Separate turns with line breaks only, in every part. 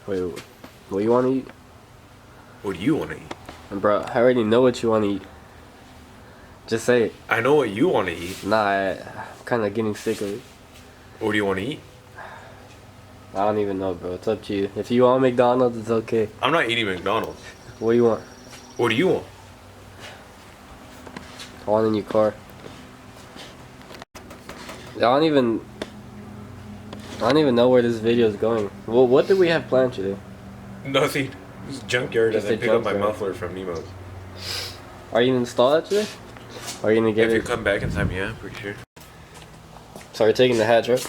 Wait, what do you want to eat?
What do you want to eat?
Bro, I already know what you want to eat. Just say it.
I know what you want to eat.
Nah, I'm kind of getting sick of it.
What do you want to eat?
I don't even know, bro. It's up to you. If you want McDonald's, it's okay.
I'm not eating McDonald's.
What do you want?
What do you want?
I want a new car. I don't even know where this video is going. Well, what did we have planned today?
Nothing. Just junkyard
Just
and then
a
pick up my
junkyard.
muffler from Nemo's.
Are you gonna install that today? Or are you gonna get
If
it?
you come back in time, yeah, pretty sure.
So we're taking the hatch, right?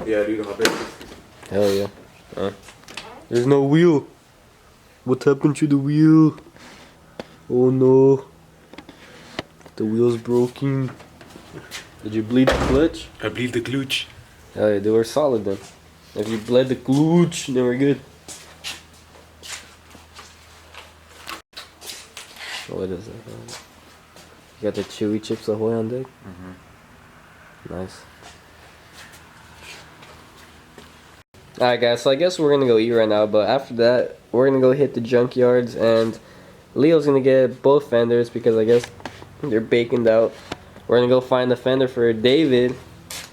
Yeah, dude, hop in.
Hell yeah. There's no wheel. What happened to the wheel? Oh no. The wheel's broken. Did you bleed the clutch?
I bleed the clutch.
Hell yeah, they were solid then. If you bled the clutch, then we're good. What is it? You got the chewy Chips Ahoy on deck? Nice. Alright guys, so I guess we're gonna go eat right now, but after that, we're gonna go hit the junkyards, and Leo's gonna get both fenders because I guess they're baconed out. We're gonna go find the fender for David,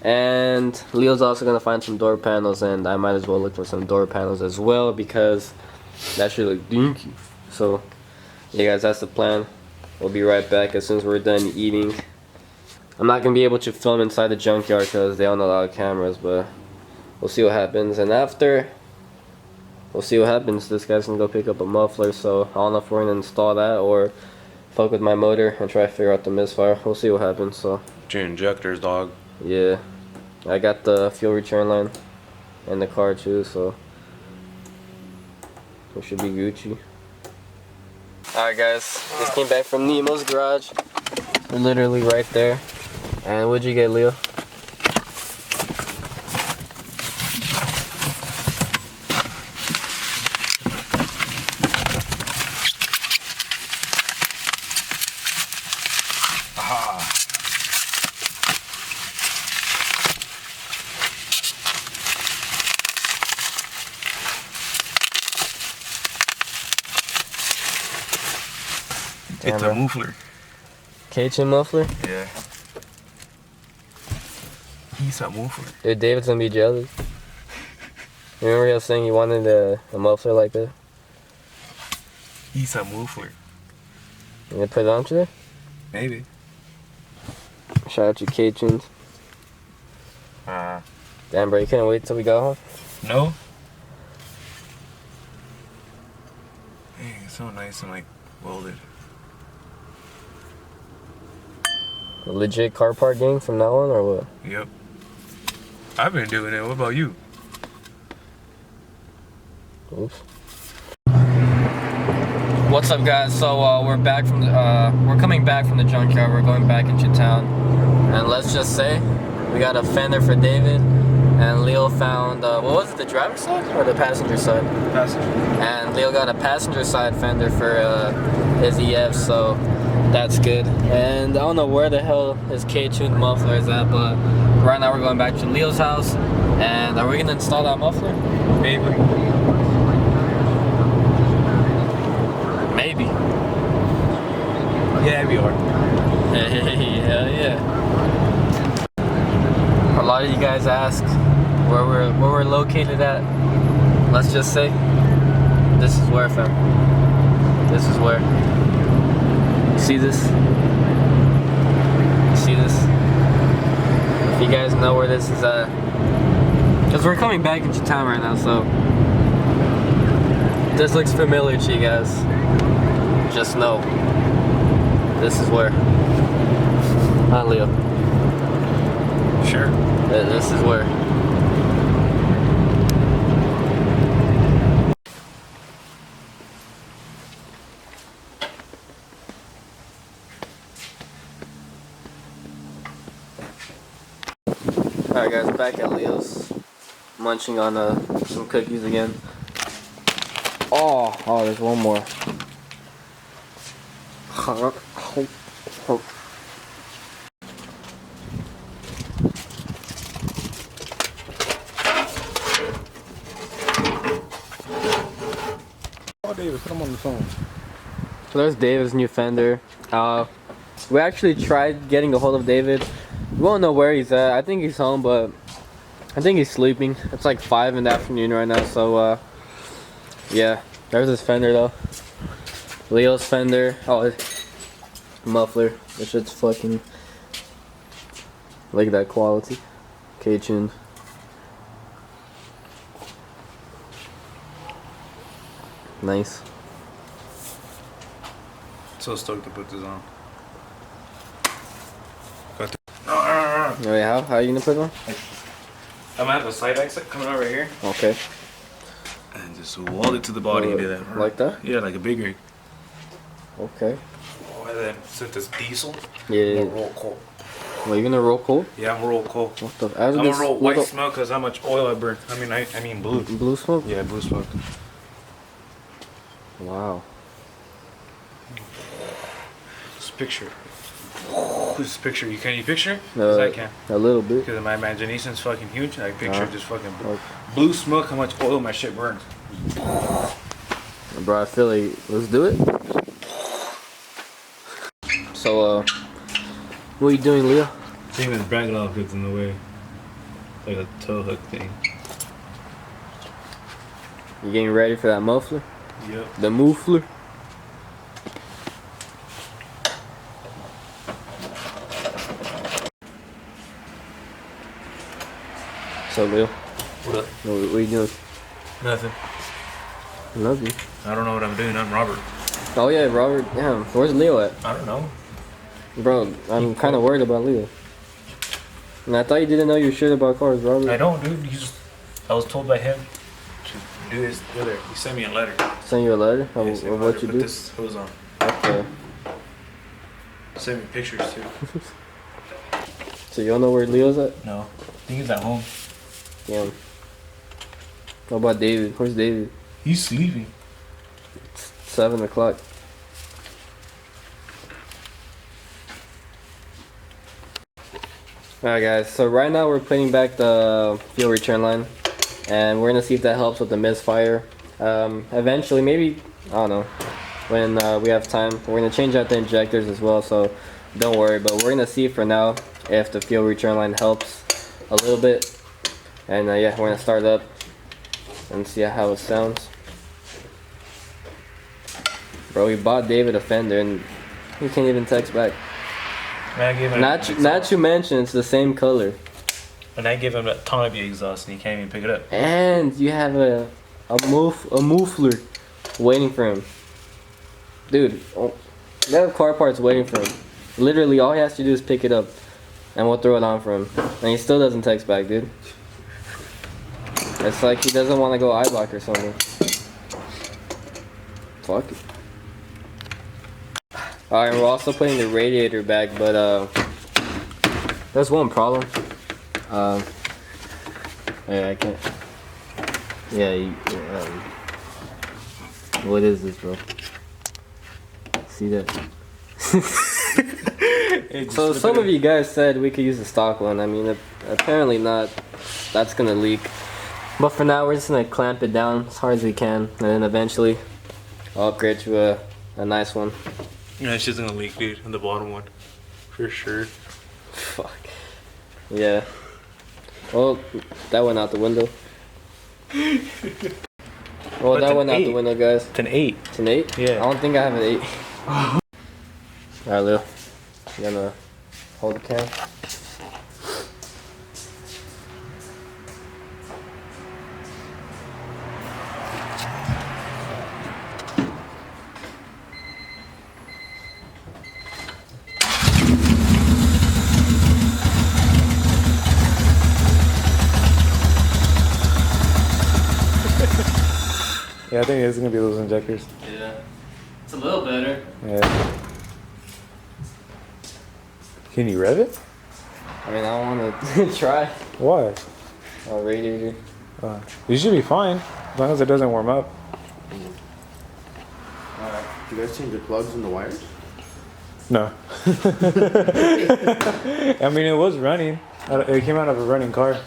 and Leo's also gonna find some door panels, and I might as well look for some door panels as well because that should look dinky. So yeah guys, that's the plan. We'll be right back as soon as we're done eating. I'm not gonna be able to film inside the junkyard because they don't allow cameras, but we'll see what happens. And after, we'll see what happens. This guy's gonna go pick up a muffler, so I don't know if we're gonna install that or fuck with my motor and try to figure out the misfire. We'll see what happens. So
Your injectors, dog.
yeah, I got the fuel return line in the car too, so we should be Gucci. Alright guys, just came back from Nemo's garage. We're literally right there. And what'd you get, Leo?
It's a muffler.
K-chin muffler?
Yeah. He's a muffler.
Dude, David's gonna be jealous. Remember he was saying he wanted a muffler like that?
He's a muffler.
You gonna put it on today?
Maybe.
Shout out to K-chins. Damn, bro, you couldn't wait till we got home?
No? Dang, it's so nice and like welded.
A legit car part gang from now on, or what?
Yep. I've been doing it. What about you?
Oops. What's up, guys? So we're back from the, we're coming back from the junkyard. We're going back into town, and let's just say we got a fender for David, and Leo found what was it, the driver's side or the passenger side?
Passenger.
And Leo got a passenger side fender for his EF, so that's good. And I don't know where the hell his K-tuned muffler is at, but right now we're going back to Leo's house. And are we gonna install that muffler?
Maybe.
Maybe.
Yeah, we are.
Hell yeah. A lot of you guys ask where we're located at. Let's just say this is where, fam. This is where. See this? See this? If you guys know where this is at, because we're coming back into town right now, so this looks familiar to you guys. Just know this is where. Huh, Leo?
Sure.
This is where. Alright guys, back at Leo's, munching on some cookies again. Oh, there's one more.
on the phone.
So there's David's new fender. We actually tried getting a hold of David. We won't know where he's at. I think he's home, but I think he's sleeping. It's like 5 in the afternoon right now, so yeah. There's his fender though. Leo's fender. Oh, muffler. This shit's fucking. Look at that quality. K-tuned. Nice.
So stoked to put this on.
Oh yeah, how are you gonna put it on?
I'm gonna have a side exit coming out right here.
Okay.
And just weld it to the body and do that.
Like that?
Yeah, like a big rig.
Okay.
Oh, and then since it's diesel,
Yeah.
I'm gonna roll coal.
Well, you gonna roll coal?
Yeah, I'm gonna roll coal.
What the?
I'm gonna roll white smoke because how much oil I burn. I mean blue.
Blue smoke?
Yeah, blue smoke.
Wow.
Just picture. Just picture. Can you picture it? Because I can.
A little bit.
Because my imagination's fucking huge. I picture just fucking
Okay.
blue smoke. How much oil my shit burns.
Bro, I feel like let's do it. So, what are you doing, Leo?
I think this bracket off gets in the way. Like a tow hook thing.
You getting ready for that muffler?
Yep.
The muffler? So, Leo,
What up?
what are you doing?
Nothing.
Love you.
I don't know what I'm doing. I'm Robert.
Oh yeah, Robert. Damn, where's Leo at?
I don't know.
Bro, I'm kind of worried about Leo. And I thought you didn't know your shit about cars, Robert.
I don't, dude. I was told by him to do this the other. He sent me a letter.
Send you a letter of,
He sent me a
of
letter,
what you
put
do?
this hose on.
Okay.
Send me pictures too.
So you don't know where Leo's at?
No. I think he's at home.
Damn. What about David? Where's David?
He's sleeping.
7 o'clock. Alright guys, so right now we're putting back the fuel return line and we're gonna see if that helps with the misfire. Eventually, maybe, I don't know, when we have time, we're gonna change out the injectors as well, so don't worry, but we're gonna see for now if the fuel return line helps a little bit. And yeah, we're gonna start up and see how it sounds. Bro, we bought David a fender and he can't even text back.
And I gave him
Not to mention it's the same color.
And I gave him that Tonabee exhaust and he can't even pick it up.
And you have a muffler waiting for him. Dude, they have car parts waiting for him. Literally all he has to do is pick it up and we'll throw it on for him. And he still doesn't text back, dude. It's like he doesn't want to go iBlock or something. Fuck it. Alright, we're also putting the radiator back, but there's one problem. Yeah, I can't. Yeah, what is this, bro? See that? So some of you guys said we could use the stock one. I mean, apparently not. That's gonna leak. But for now, we're just gonna clamp it down as hard as we can, and then eventually I'll upgrade to a nice one.
Yeah, it's just gonna leak, dude, on the bottom one. For sure.
Fuck. Yeah. Well, that went out the window. Well,
But
that
it's
went
an
out the
8.
window, guys.
It's an 8.
It's an 8?
Yeah.
I don't think I have an 8. Alright, Leo. You gonna hold the cam?
Yeah, I think it's gonna be those injectors.
Yeah. It's a little better.
Yeah. Can you rev it?
I mean, I don't want to try.
Why?
Radiator.
You should be fine, as long as it doesn't warm up.
Alright.
Do you guys change the plugs and the wires?
No. I mean, it was running. It came out of a running car.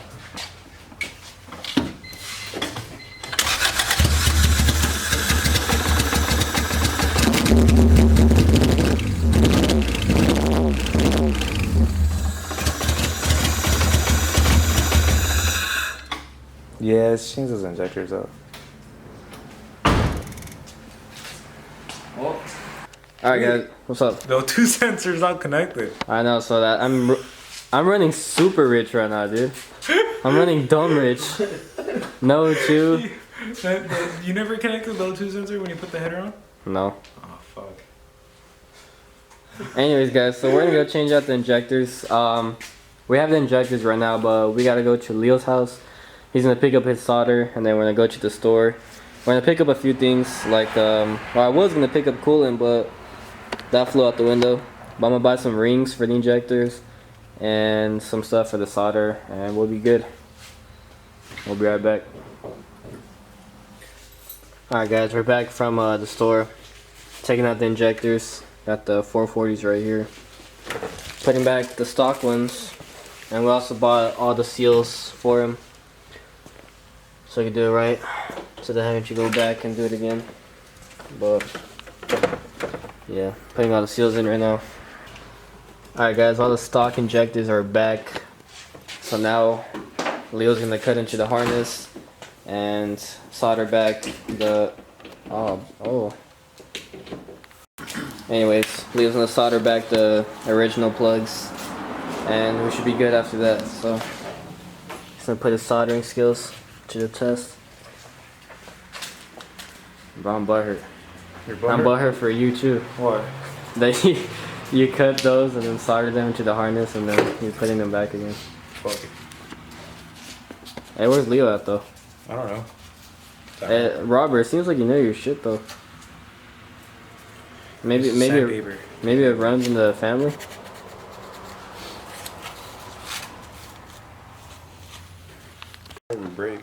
Yeah, let's change those injectors up.
All right, guys. What's up?
No, two sensors not connected.
I know. So that I'm running super rich right now, dude. I'm running dumb rich. No chew.
You never connected the O2 sensor when you put the header on?
No.
Oh, fuck.
Anyways, guys, so we're gonna go change out the injectors. We have the injectors right now, but we gotta go to Leo's house. He's gonna pick up his solder, and then we're gonna go to the store. We're gonna pick up a few things, like well, I was gonna pick up coolant, but that flew out the window. But I'm gonna buy some rings for the injectors and some stuff for the solder, and we'll be good. We'll be right back. Alright, guys, we're back from the store, taking out the injectors. Got the 440s right here. Putting back the stock ones, and we also bought all the seals for him, so we can do it right, so they having to go back and do it again. But yeah, putting all the seals in right now. Alright, guys, all the stock injectors are back. So now Leo's gonna cut into the harness and solder back the anyways, Leo's gonna solder back the original plugs, and we should be good after that. So he's gonna put his soldering skills to the test. Bro, I'm butthurt. I'm butthurt for you too.
What?
That you cut those and then solder them into the harness, and then you're putting them back again.
Fuck it.
Hey, where's Leo at though?
I don't know.
Hey, Robert, it seems like you know your shit though. Maybe it runs in the family.
Break.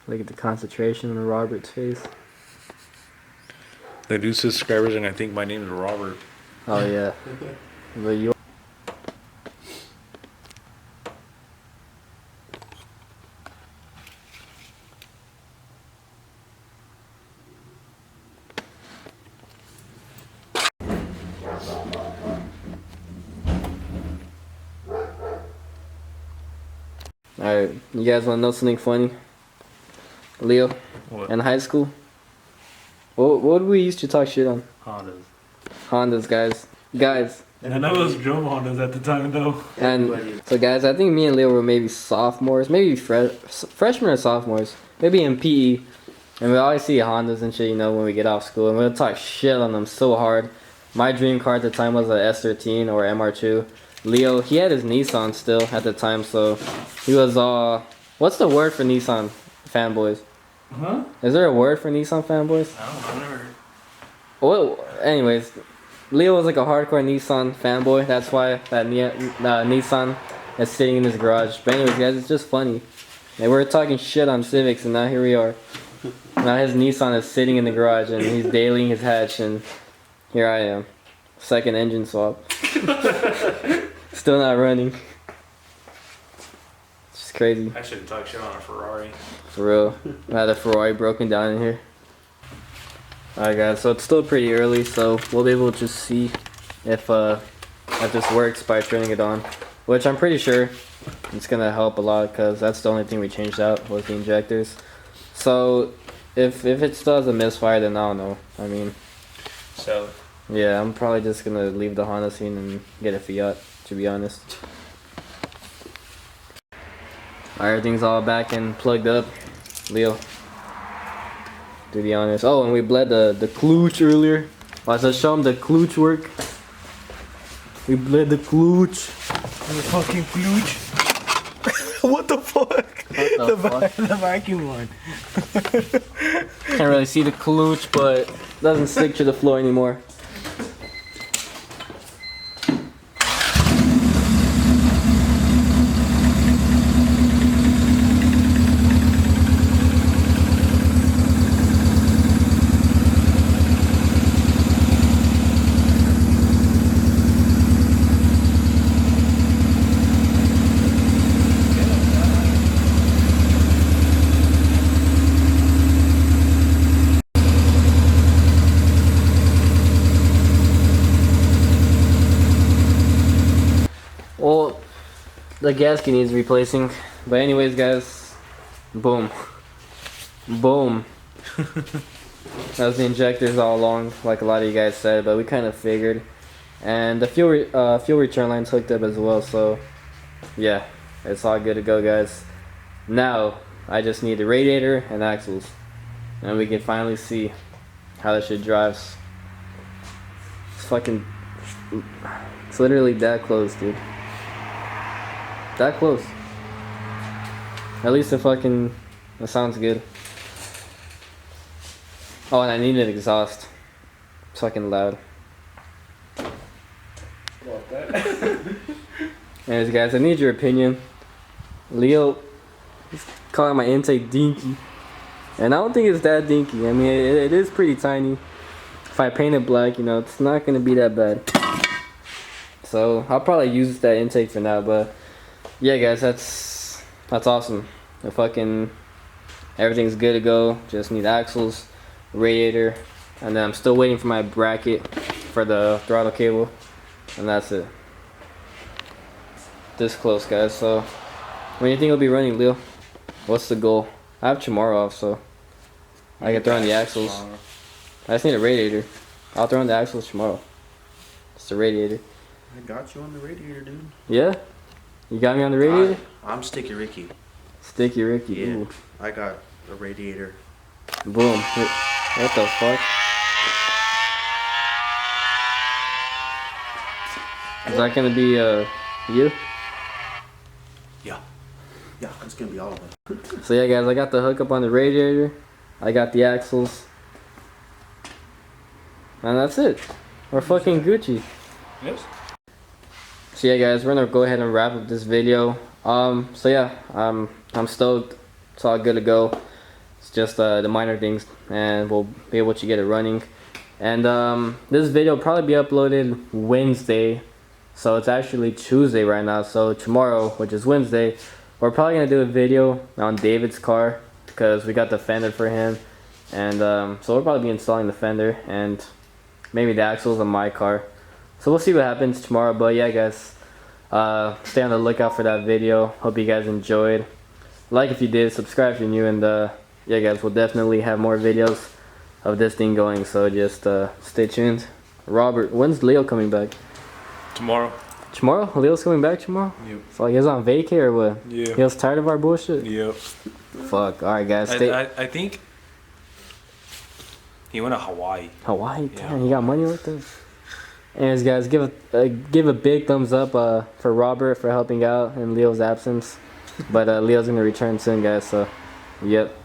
Look at the concentration on Robert's face.
The new subscribers, and I think my name is Robert.
Oh yeah, but you. Alright, you guys want to know something funny? Leo,
What?
in high school, what did we used to talk shit on?
Hondas.
Hondas, guys.
And I was drove Hondas at the time, though.
And so, guys, I think me and Leo were maybe sophomores, maybe freshmen or sophomores, maybe in PE, and we always see Hondas and shit, you know, when we get off school, and we'll talk shit on them so hard. My dream car at the time was a S13 or MR2. Leo, he had his Nissan still at the time, so he was what's the word for Nissan fanboys?
Huh?
Is there a word for Nissan fanboys?
I don't know, I've never heard.
Well, anyways, Leo was like a hardcore Nissan fanboy. That's why that Nissan is sitting in his garage. But anyways, guys, it's just funny. And we were talking shit on Civics, and now here we are. Now his Nissan is sitting in the garage, and he's dailying his hatch, and here I am. Second engine swap. Still not running. It's just crazy.
I shouldn't talk shit on a Ferrari.
For real. I had a Ferrari broken down in here. Alright guys, so it's still pretty early, so we'll be able to just see if this works by turning it on. Which I'm pretty sure it's gonna help a lot, because that's the only thing we changed out was the injectors. So if it still has a misfire, then I don't know. I mean,
So
yeah, I'm probably just gonna leave the Honda scene and get a Fiat, to be honest. Alright, everything's all back and plugged up. Leo, to be honest. Oh, and we bled the klooch earlier. Let's show him the klooch work. We bled the klooch.
the fucking klooch. What the fuck?
What the fuck?
The vacuum one.
Can't really see the klooch, but it doesn't stick to the floor anymore. Well, the gasket needs replacing. But anyways, guys, boom. Boom. That was the injectors all along, like a lot of you guys said, but we kind of figured. And the fuel return line's hooked up as well, so yeah, it's all good to go, guys. Now, I just need the radiator and axles, and we can finally see how this shit drives. It's literally that close, dude. That close. At least it sounds good. Oh, and I need an exhaust. It's fucking loud. Anyways, guys, I need your opinion. Leo is calling my intake dinky, and I don't think it's that dinky. I mean, it is pretty tiny. If I paint it black, you know, it's not gonna be that bad. So I'll probably use that intake for now. But yeah, guys, that's awesome. Everything's good to go. Just need axles, radiator, and then I'm still waiting for my bracket for the throttle cable, and that's it. This close, guys. So when do you think it'll be running, Leo? What's the goal? I have tomorrow off, so I can throw on the axles. I just need a radiator. I'll throw on the axles tomorrow. It's the radiator.
I got you on the radiator, dude.
Yeah? You got me on the radiator?
I'm Sticky Ricky.
Sticky Ricky.
Yeah.
Ooh.
I got a radiator.
Boom. What the fuck? Is that gonna be you?
Yeah, it's gonna be all of us.
So yeah, guys, I got the hookup on the radiator. I got the axles. And that's it. We're fucking Gucci.
Yes.
So yeah, guys, we're gonna go ahead and wrap up this video. So yeah, I'm stoked. It's all good to go. It's just the minor things, and we'll be able to get it running. And this video will probably be uploaded Wednesday, so it's actually Tuesday right now. So tomorrow, which is Wednesday, we're probably gonna do a video on David's car because we got the fender for him, and so we'll probably be installing the fender and maybe the axles on my car. So we'll see what happens tomorrow. But yeah, guys, stay on the lookout for that video. Hope you guys enjoyed. Like if you did, subscribe if you're new, and yeah, guys, we'll definitely have more videos of this thing going. So just stay tuned. Robert, when's Leo coming back?
Tomorrow.
Tomorrow? Leo's coming back tomorrow?
Yep.
Fuck, he was on vacay or what?
Yeah.
He was tired of our bullshit?
Yep.
Fuck, alright, guys, stay.
I think he went to Hawaii.
Hawaii?
Yeah.
Damn, he got money like that? Anyways, guys, give a big thumbs up for Robert for helping out in Leo's absence. But Leo's gonna return soon, guys, so yep.